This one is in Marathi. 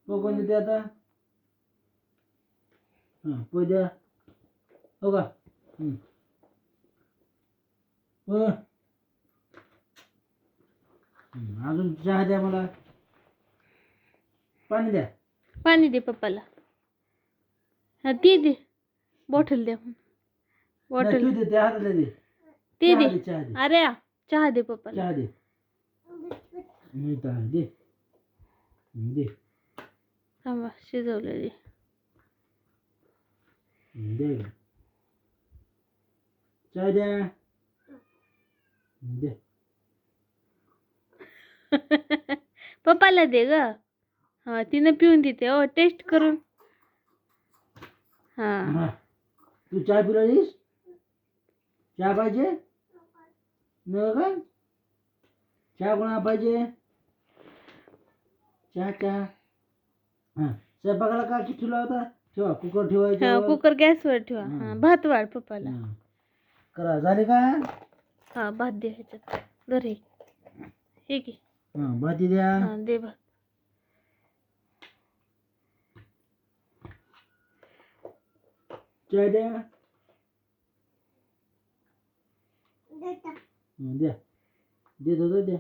कोण देते आता पोय द्या हो का अजून चहा द्या मला पाणी द्या पाणी दे पप्पाला हा ती दे बॉटल द्या बॉटल तू दे त्या हाताला दे ती चहा दे दे चहा दे अरे चहा दे पप्पाला चहा दे दे दे थांबा शिजवलं दे दे चहा द्या दे पप्पाला दे ग हा तिनं पिऊन देते ओ टेस्ट करून हा तू चहा पिलास चहा पाहिजे न का चहा कोणाला पाहिजे चहा चहा स्वयंपाकाला का ठेवला होता ठेवा कुकर ठेवायचा कुकर गॅसवर ठेवा हा भात वाढ पप्पाला करा झाले का हा भात दे ह्याच्यात घरी हे की भाती द्या दे भात चहा द्या द्या देत होतो द्या